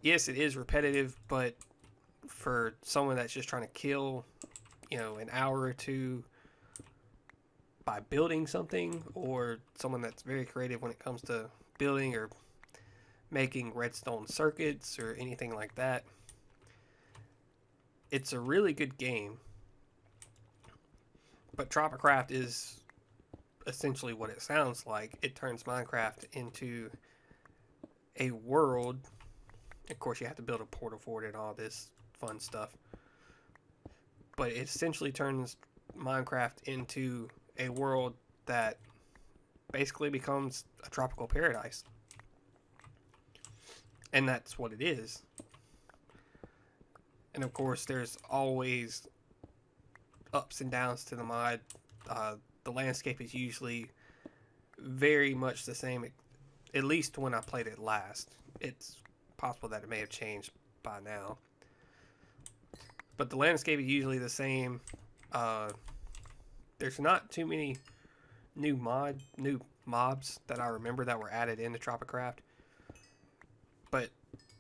yes, it is repetitive, but for someone that's just trying to kill, an hour or two by building something, or someone that's very creative when it comes to building or making redstone circuits or anything like that, it's a really good game. But Tropicraft is essentially what it sounds like. It turns Minecraft into a world. Of course, you have to build a portal for it and all this fun stuff. But it essentially turns Minecraft into a world that basically becomes a tropical paradise. And that's what it is. And of course, there's always ups and downs to the mod. The landscape is usually very much the same, at least when I played it last. It's possible that it may have changed by now. But the landscape is usually the same. There's not too many new mobs that I remember that were added into Tropicraft. But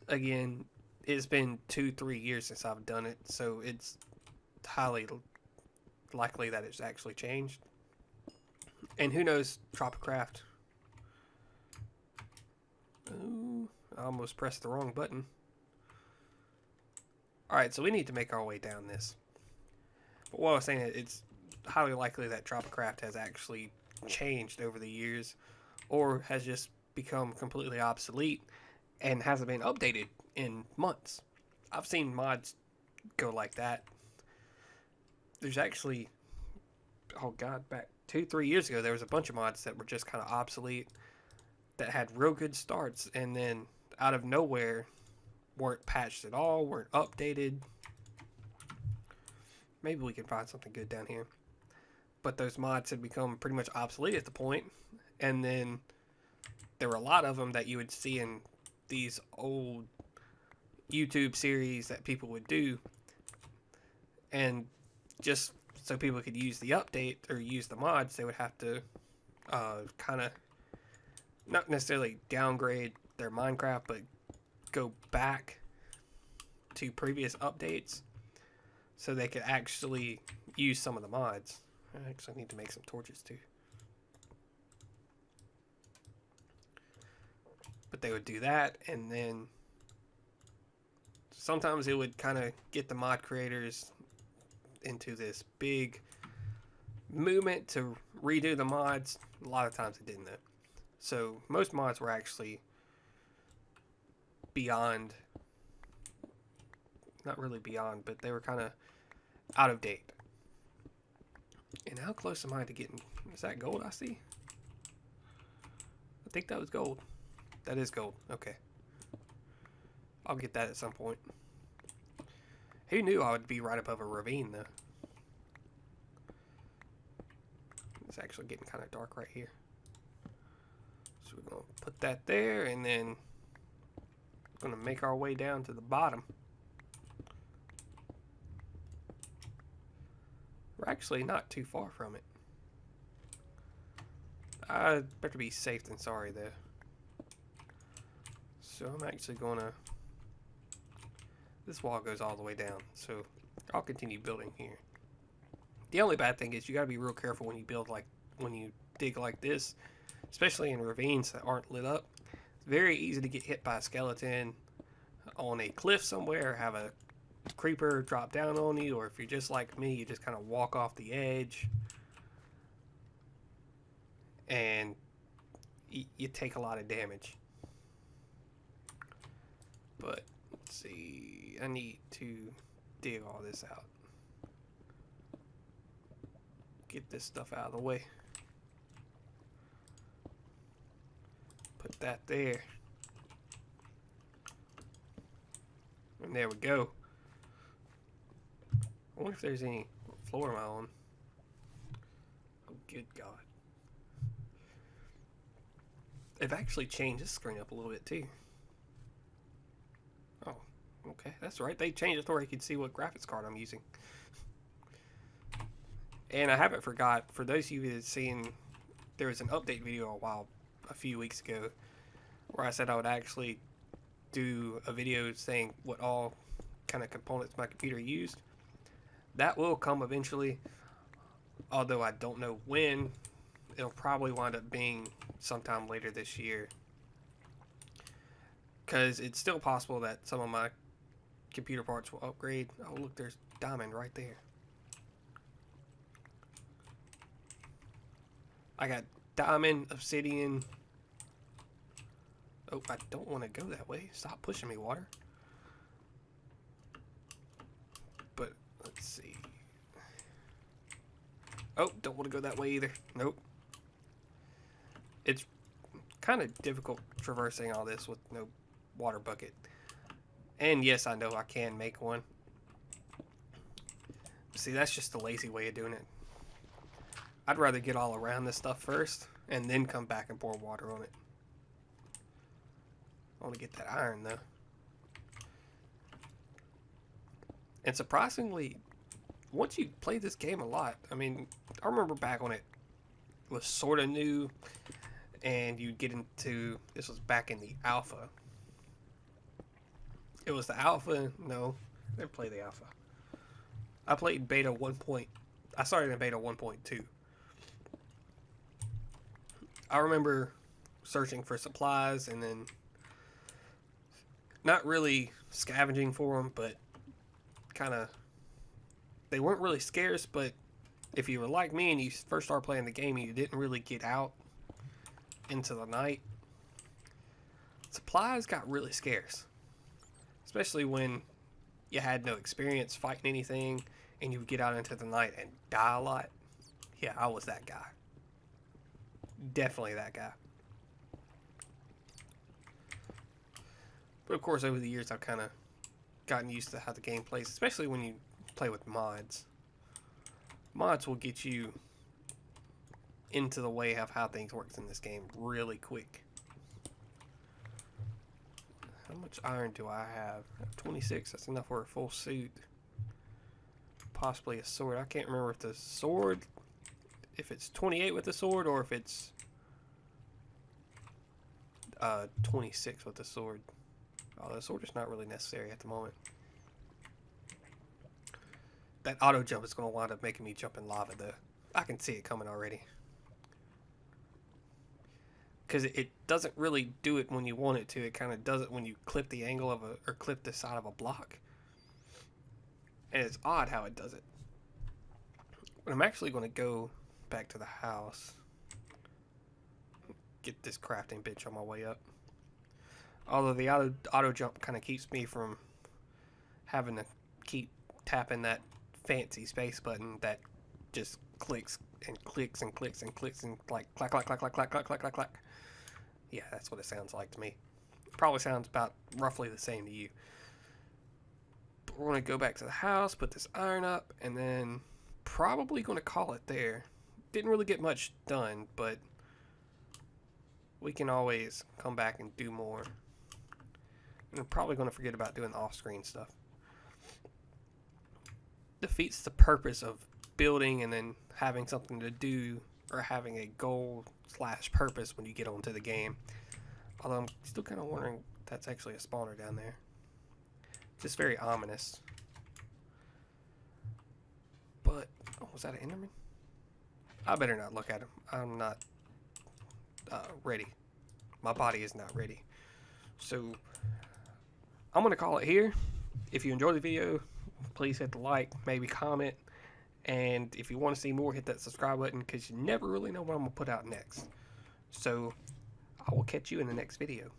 again, it's been 2-3 years since I've done it, so it's highly likely that it's actually changed. And who knows, Tropicraft. Ooh, I almost pressed the wrong button. Alright, so we need to make our way down this. But what I was saying, it's highly likely that Tropicraft has actually changed over the years, or has just become completely obsolete and hasn't been updated in months. I've seen mods go like that. There's actually, oh god, back 2-3 years ago, there was a bunch of mods that were just kind of obsolete, that had real good starts, and then out of nowhere weren't patched at all, weren't updated. Maybe we can find something good down here. But those mods had become pretty much obsolete at the point, and then there were a lot of them that you would see in these old YouTube series that people would do, and just so people could use the update or use the mods, they would have to kind of not necessarily downgrade their Minecraft, but go back to previous updates so they could actually use some of the mods. I actually need to make some torches too. But they would do that, and then sometimes it would kind of get the mod creators into this big movement to redo the mods. A lot of times it didn't though. So most mods were actually beyond, not really beyond, but they were kind of out of date. And how close am I to getting, is that gold I see? I think that was gold. That is gold, okay. I'll get that at some point. Who knew I would be right above a ravine though? It's actually getting kind of dark right here. So we're going to put that there, and then we're going to make our way down to the bottom. We're actually not too far from it. I'd better be safe than sorry though. So I'm actually going to, this wall goes all the way down, so I'll continue building here. The only bad thing is you got to be real careful when you build, like when you dig like this, especially in ravines that aren't lit up. It's very easy to get hit by a skeleton on a cliff somewhere, or have a creeper drop down on you, or if you're just like me, you just kind of walk off the edge and you take a lot of damage. But let's see, I need to dig all this out. Get this stuff out of the way. Put that there. And there we go. I wonder if there's any floor am I on. Oh, good God. They've actually changed this screen up a little bit too. Oh, okay, that's right. They changed it to where you can see what graphics card I'm using. And I haven't forgot, for those of you that have seen, there was an update video a few weeks ago, where I said I would actually do a video saying what all kind of components my computer used. That will come eventually, although I don't know when. It'll probably wind up being sometime later this year, because it's still possible that some of my computer parts will upgrade. Oh look, there's diamond right there. I got diamond, obsidian. Oh, I don't want to go that way. Stop pushing me, water. But let's see. Oh, don't want to go that way either. Nope. It's kind of difficult traversing all this with no water bucket. And yes, I know I can make one. See, that's just the lazy way of doing it. I'd rather get all around this stuff first and then come back and pour water on it. I want to get that iron though. And surprisingly, once you play this game a lot, I mean, I remember back when it was sort of new and you'd get into, this was back in the alpha. It was the alpha, no, I didn't play the alpha. I played beta 1. I started in beta 1.2. I remember searching for supplies and then not really scavenging for them, but kind of, they weren't really scarce, but if you were like me and you first started playing the game and you didn't really get out into the night, supplies got really scarce. Especially when you had no experience fighting anything and you would get out into the night and die a lot. Yeah, I was that guy. Definitely that guy. But of course, over the years, I've kind of gotten used to how the game plays, especially when you play with mods. Mods will get you into the way of how things work in this game really quick. How much iron do I have? I have 26. That's enough for a full suit. Possibly a sword. I can't remember if the sword, if it's 28 with the sword or if it's 26 with the sword. Oh, the sword is not really necessary at the moment. That auto jump is going to wind up making me jump in lava though. I can see it coming already. Because it doesn't really do it when you want it to. It kind of does it when you clip the angle of a, or clip the side of a block. And it's odd how it does it. But I'm actually going to go back to the house. Get this crafting bitch on my way up. Although the auto jump kind of keeps me from having to keep tapping that fancy space button that just clicks and clicks and clicks and clicks and like clack clack clack clack clack clack clack clack clack. Yeah, that's what it sounds like to me. Probably sounds about roughly the same to you. But we're going to go back to the house, put this iron up, and then probably going to call it there. Didn't really get much done, but we can always come back and do more. And I'm probably going to forget about doing the off-screen stuff. Defeats the purpose of building and then having something to do or having a goal / purpose when you get onto the game. Although I'm still kind of wondering if that's actually a spawner down there. Just very ominous. But, oh, was that an Enderman? I better not look at him. I'm not ready. My body is not ready. So, I'm going to call it here. If you enjoyed the video, please hit the like, maybe comment. And if you want to see more, hit that subscribe button because you never really know what I'm going to put out next. So, I will catch you in the next video.